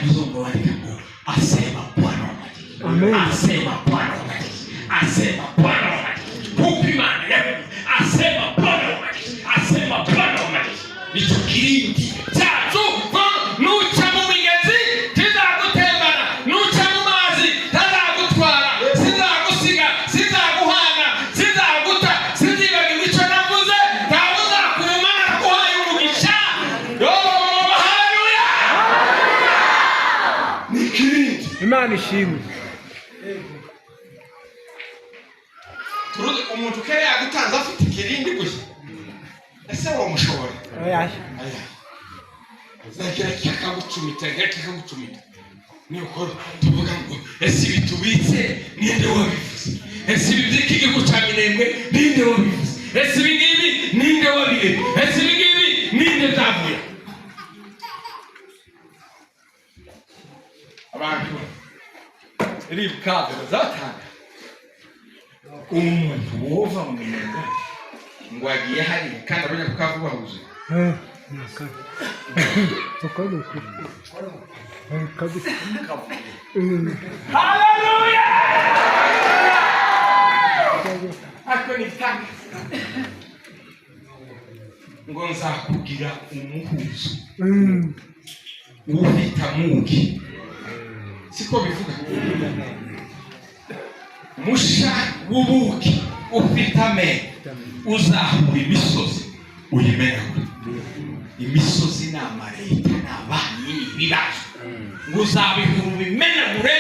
mzungu walikambo asema Bwana wa majeshi. Amen. Asema Bwana wa majeshi. Asema Bwana wa majeshi. Kupimana yaani asema Bwana wa majeshi. Asema Bwana wa majeshi. Nicho kirindi tatu nucha mu migezi kizagutembana nucha mu mazi tazagutwara sizagusiga sizaguhana sizaguta sizibaga ico navuze ntabuza kumana kuhaye umugisha. Haleluya. Nikirindi Imana ishimwe. Turuze umuntu kere yagutanze afite ikirindi gusa. Ese wo mushobora? Aya. Zakira kikagucumita kikagucumita. Ni uko tuvuga ngo ese bitubitse ninde wabivuze? Ese bizikige gucaminembwe ninde wabivuze? Ese bingibi ninde wabivuze? Ese bingibi ninde zavuye? Abantu ribkabe zatanga. Umuntu wova mu nyenga ngo agiye hari kandi abanya kukavuga huze. Haleluya. Akoni tanka. Ngo nzakugira umuhuzo. Ufita mugi. Siko bivuga. Musha wubuki ufitame uzahura imisozi uyimenya imisozi n'amareta n'abanyi bibazo ngo uzabihura bimenagure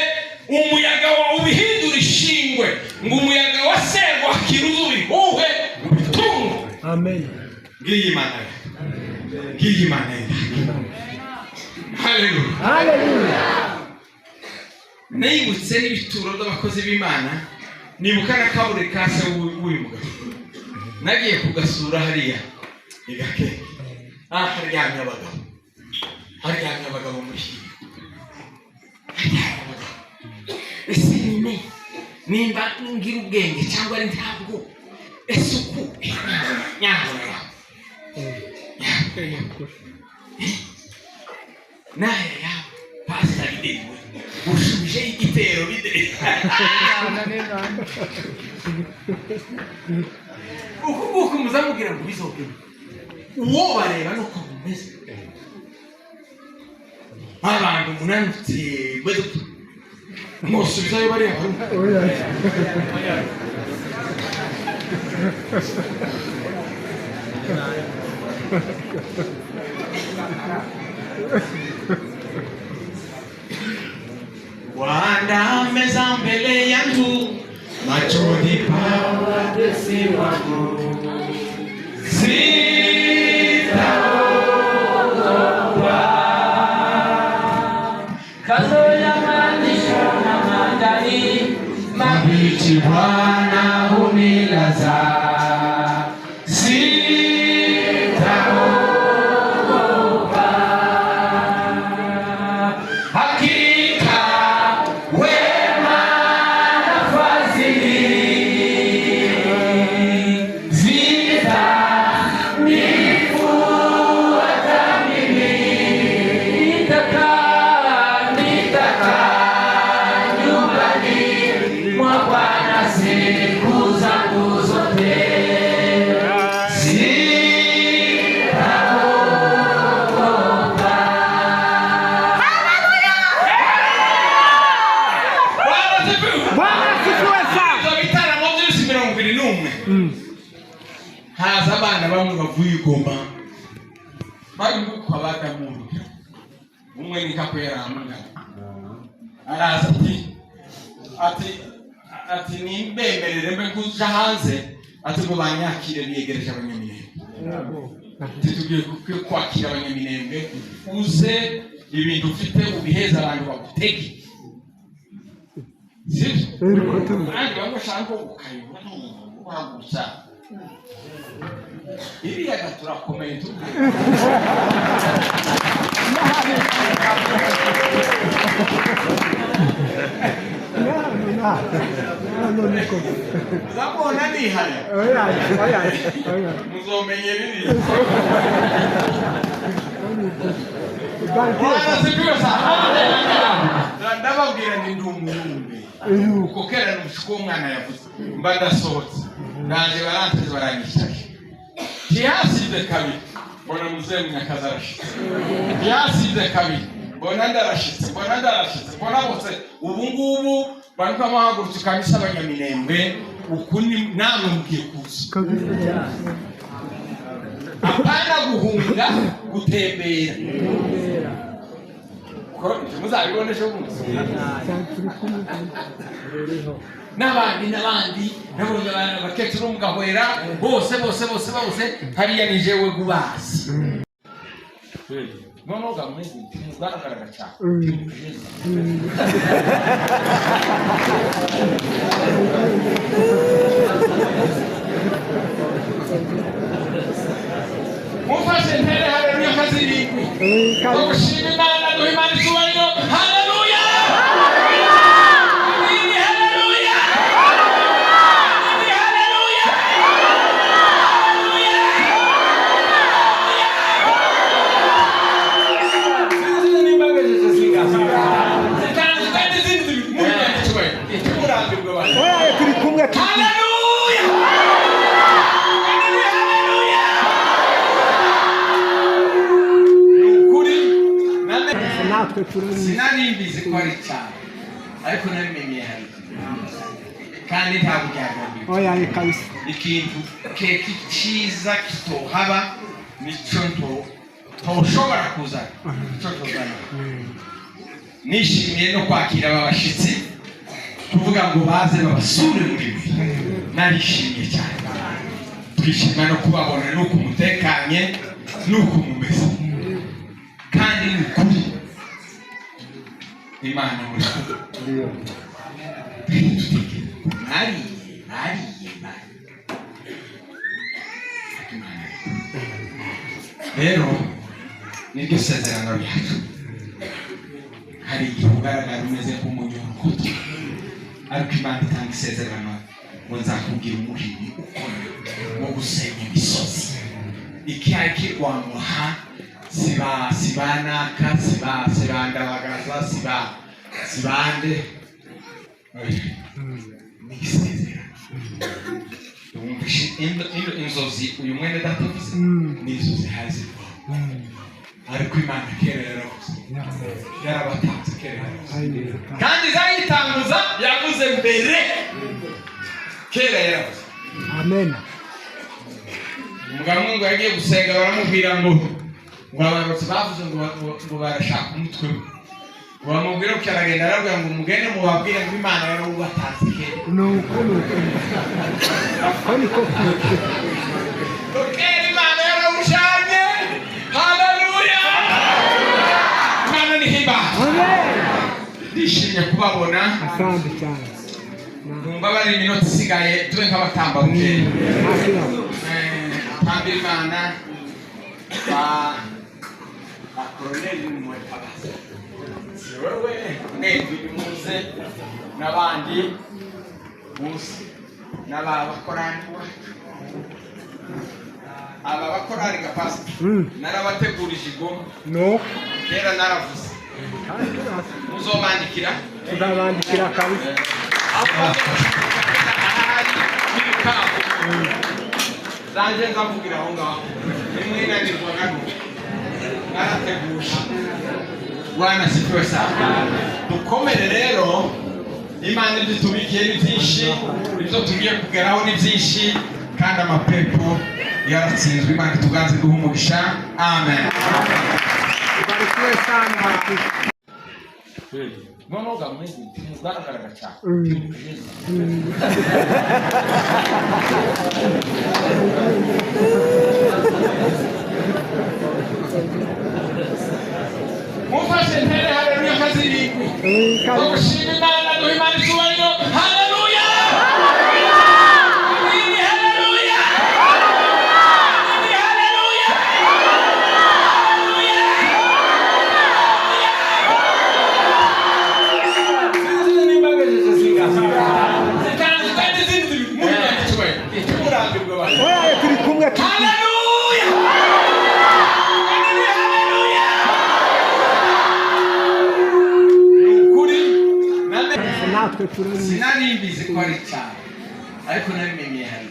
umuyaga wa ubihindura ishingwe ngo umuyaga wa serwa kiruzuri uwe ubitungo. Amen. Ngiyimana Haleluya. Haleluya. Nibutse n'ibituro by'abakozi b'Imana nibukana kabure kase w'uyu nagiye kugasura hariya igake haryamye abagabo muri ese nimba ngira ubwenge cyangwa ari ntabwo ese uku nyabona naye ya pastor Idewe ushuje igitero bide uko muzamugira ngo bizoke uwo bareba no kumeze abantu munanutse bwedo musubizayo bari abantu Wanda meza mbele yangu machoni pa watesi wangu sitaogopa kando ya malisho na mandani mabichi Bwana hunilaza haza abana bamwe bavuye igoma bari gukwa badamuntu umwe nikakwera amanga araza ati nimbemerere mbe kuja hanze ati ngo banyakire biyegereje abanyaminembwe tugiye kwakira abanyaminembwe uze ibintu ufite ubiheza abantu bagutege sibyo kandi bamashaka gukayura guhagurutsa iriya turakomeye tuvuga zabona nihari muzomenye biri Wanasifiwa sana. Ndababwira ndi ndumuyumbe. Uko kera n'ubushiko umwana yavuze. Mbada sohotse. Naje baranteze baranyishaka. Kiyasize kabiri. Mbona muzee Munyakazi arashitse. Kiyasize kabiri. Mbona ndarashitse. Mbona bose ubu ngubu bantu amahagurutse kanisa abanyaminembwe ukuni namwe mugiye kuza. Apana guhunga gutembera. Ko muzabibone cyo gusa. N'abandi nabonye abakecuru umugahwera bose hariya ni jewe gubazi. Nono gameze ntimugaragara cyane. Mufashe ntere haleluya kazirikwi. Tugushime Imana duhe Imana icyubahiro. Haleluya. Sinarimbizi ko ari cyane ariko narimenye hari kandi ntabwo byagomba oya kabisa ikintu keki cyiza kitohaba nico ntoshobora kuza nico tozana nishimiye no kwakira abashitsi kuvuga ngo baze babasure muri narishimiye cyane twishima no kubabona nuko mutekanye nuko mumeze kandi n'ukuri Imana muri nari rero niryo sezerano ryacu hari igihe ugaragara umeze nk'umunyurukutu ariko Imana itanga isezerano ngo nzakubwira umuhini ukomeye wo gusenya imisozi ikihaye kirwamuha sibanaka sibandabagaza sibande inzozi uyu mwene datavuze n'inzozi hazirwa ariko Imana kera yarabatanze kera kandi zayitanguza yavuze mbere kera yaravuze amen. umugabo ngo yagiye gusenga baramubwira ngo abarotsi bavuze ngo barashaka umutwe we bamubwira ko aragenda arabwira ngo umugende mubabwire ngo Imana yarabubatanze kera nuko kera Imana yarabushanye. Haleluya. Imana ni himba. Ndishimye kubabona. Asante cyane. Ngumva bari iminota isigaye tube nk'abatamba bukeye. Tambira Imana Colonel Mwepabase wewe nebi muze n'abandi bose n'abakorani abakorani gapasi narabategurije igoma no kera naravuze muzobandikira tuzabandikira kabisa zanje nzavugira aho ngaho nimwe nanirwa ngano narategusha Bwana sifiwe sana. Dukomere rero Imana idutubikiye ni byinshi ibyo tugiye kugeraho ni byinshi kandi amapepo yaratsinzwe. Imana tuganze duha umugisha. Amen. Barikiwe sana. Nono gameze ntimugaragara cyane. Mufashe ntere haleluya kazirikwi. Tugushime Imana duhe Imana icyubahiro. Haleluya. natwe turabizi. Sinari ko ari cyane ariko nabimenye hari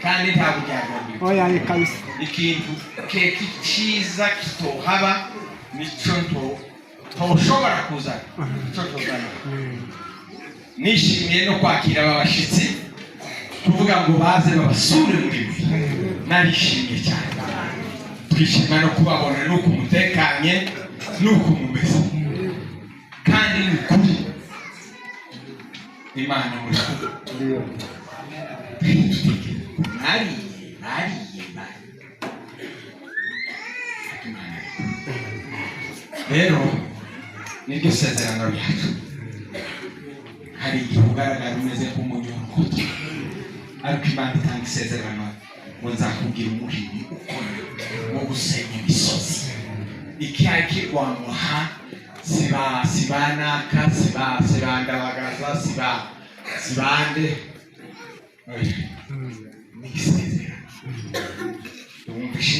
kandi ntabwo byagomba. Oya ni kabisa. Ikintu keki cyiza kitohaba nico ntoshobora kuzana icyo tuzana. Nishimiye no kwakira abashitsi kuvuga ngo baze babasure muri mwe. Narishimye cyane, twishima no kubabona nuko umutekanye nuko mumeze kandi n'ukuri Imana muri nari rero niryo sezerano ryacu. Hari igihe ugaragara umeze nk'umunyorokoto ariko Imana itanga isezerano ngo nzakubwira umuhini ukomeye wo gusenya imisozi. Ikiyaga kirwamuha sibanaka sibandabagaza sibande n'isezerano. Wumvishe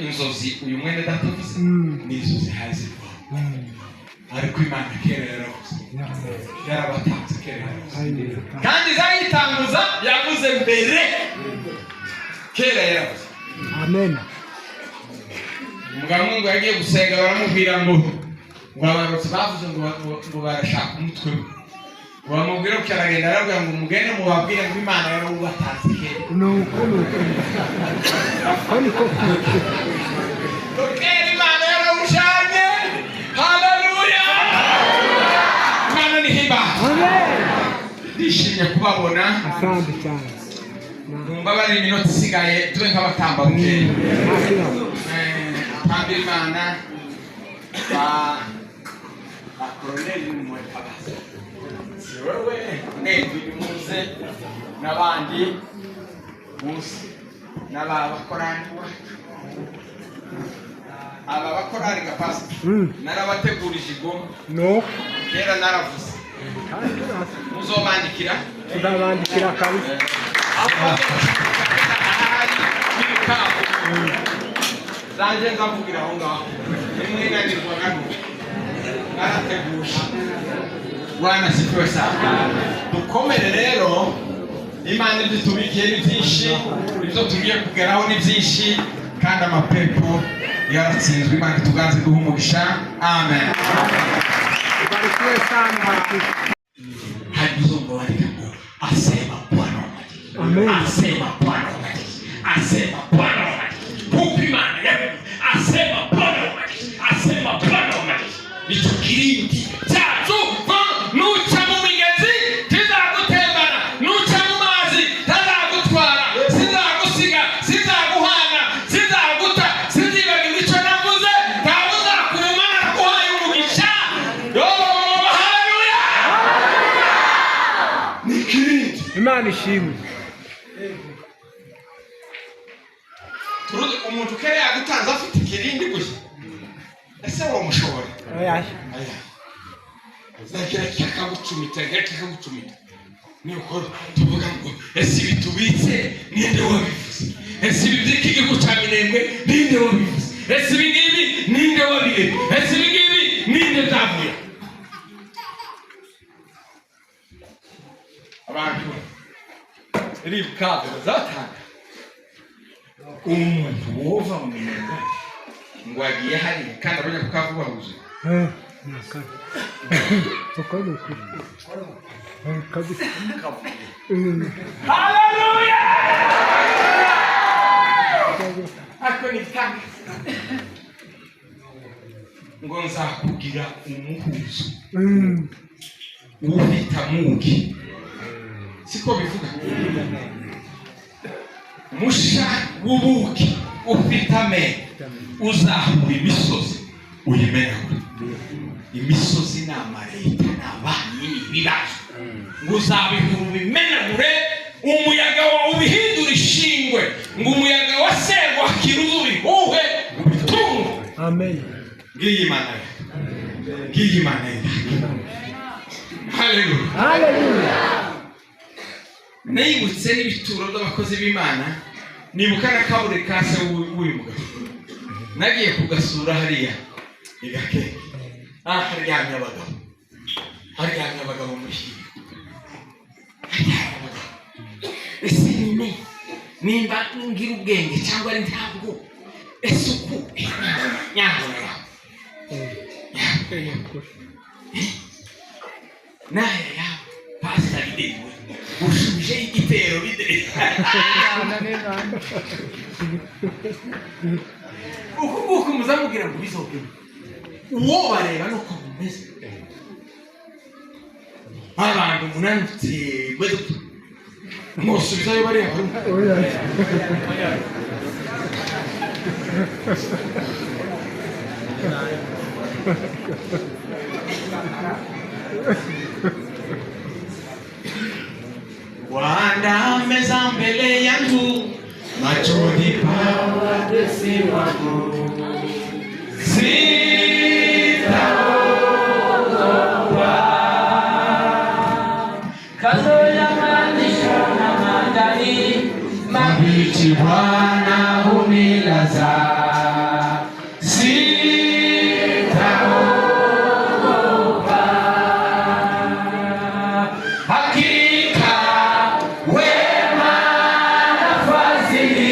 inzozi uyu mwene datavuze n'inzozi hazirwa ariko Imana kera yarabatanze kera kandi zayitanguza yavuze mbere kera yaravuze. Amen. Umugabo ngo yagiye gusenga baramubwira ngo abarotsi bavuze ngo barashaka umutwe we. Bamubwira ko aragenda arabwira ngo mugende mubabwire ngo Imana yarabubatanze kera. Nuko Imana yarabushanye. Haleluya. Imana ni himba. Amen. Ndishimye kubabona. Asante cyane. Numva bari iminota isigaye tube nk'abatamba bukeye. Kandi Imana Corneli Mwepagase. Wewe nende muze n'abandi muze n'abakorani aba bakorani gapasi narabategurije igoma no kera naravuze muzobandikira tuzabandikira kabisa zanje nzavugira aho ngaho nimwe nanirwa ngano narateguje. Bwana sifiwe sana. Dukomere rero, Imana ibyo tubikiye ni byinshi, ibyo tugiye kugeraho ni byinshi kandi amapepo yaratsinzwe. Imana tuganze duha umugisha. Amen. Barikiwe sana barikiwe. Hadizongo walikapo asema Bwana wa majeshi. Amen. Asema Bwana wa majeshi. Asema Bwana wa majeshi. Kupimana yawe. Asema Bwana wa majeshi. Asema Bwana wa majeshi. Nicho kirindi chacu nucha mu migezi tizagutembana, nucha mu mazi tazagutwara, sizagusiga, sizaguhana, sizaguta, sizibagira icyo navuze, ntabuza kurumana naguhaye umugisha. Haleluya. Nikirindi Imana ishimwe. turuzi umuntu kere yagutanze afite ikirindi gusa. Ese wo mushobora? Oya. Zagira kikagucumita nuko tuvuga ngo ese bitubitse ninde wabivuze, ese ibyiki gigucaminembwe ninde wabivuze, ese ibingibi ninde wabire, ese ibingibi ninde byavuye. Abantu ribkabe zatanga umuntu wova mu minenga ngo agiye hari kandi abanya kukavubahuze Haleluya. Akonitanga ngo nzakugira umuhuzo ufite amugi, siko bivuga musha w'ubuki ufite ame uzahura imisozi uyimenagure. Imisozi n'amareta n'abanyi n'ibibazo ngo uzabihura ubimenagure, umuyaga wawe ubihindura ishingwe, ngo umuyaga wa serwakira uzubihuhe ubitunge. Amen. Ngiyi Imana yawe. Ngiyi Imana yawe. Haleluya. Haleluya. Nibutse n'ibituro by'abakozi b'Imana, nibuka na kabure kase w'uyu mugabo nagiye kugasura hariya igake haryamye abagabo haryamye abagabo mushyiye ese nimba ngira ubwenge cyangwa ari ntabwo ese uku nyabona naye ya pasta idewe ushuje igitero bide uku muzamubwira ngo bizoke uwo bareba nuko mumeze abantu munanutse gwedo musubizayo bari Wanda meza mbele yangu machoni pa watesi wangu sitaogopa kando ya malisho na majani mabichi Bwana hunilaza sitaogopa hakika wema na fadhili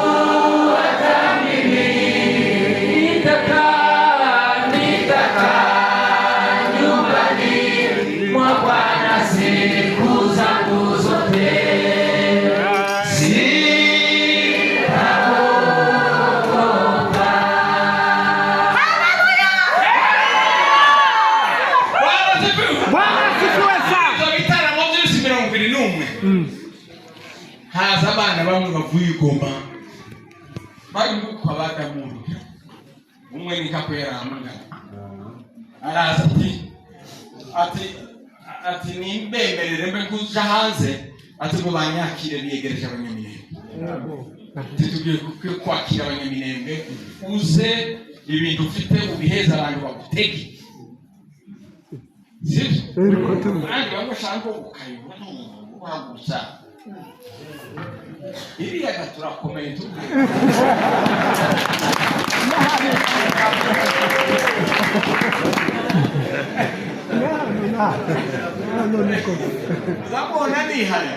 zitanifuata mimi nitakaa nyumbani mwa Bwana siku zangu zote sitaogopa. Bwana asifiwe sana. Ibyo bitaramo byose 21 haza abana bamwe bavuye i Goma bari kwa badamuntu umwe ni kako yaramuna araza ati nimbemerere mbe kuja hanze ati ngo banyakire biyegereje abanyaminembwe tugiye kwakira abanyaminembwe uze ibintu ufite ubiheza abantu bagutege sibyo kandi bamashaka ukayibona uhaguruka iriya gaturakomeye Zabona nihaya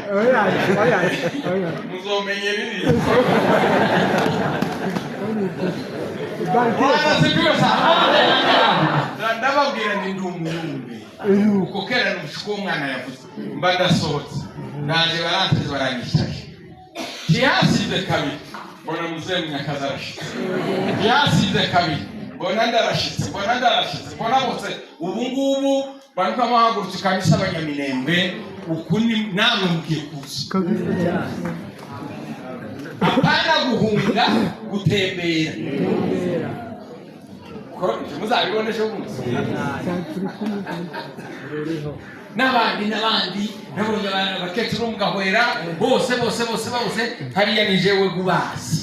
muzomenye biri ndababwira ni ndumuyumbe uko kera n'umushiko w'umwana yavuze mba ndasohotse naje baranteze baranyishaje ntiyasize kabiri mbona muzehe Munyakazi arashitse ntiyasize kabiri mbona ndarashitse mbona bose ubu ngubu bariko amahagurutse kanisa abanyaminembwe ukundi namwe mugiye kuza apana guhunga gutembera ko muzabibone cyo gusa n'abandi nabonye abakecuru mugahwera bose hariya ni jewe gubazi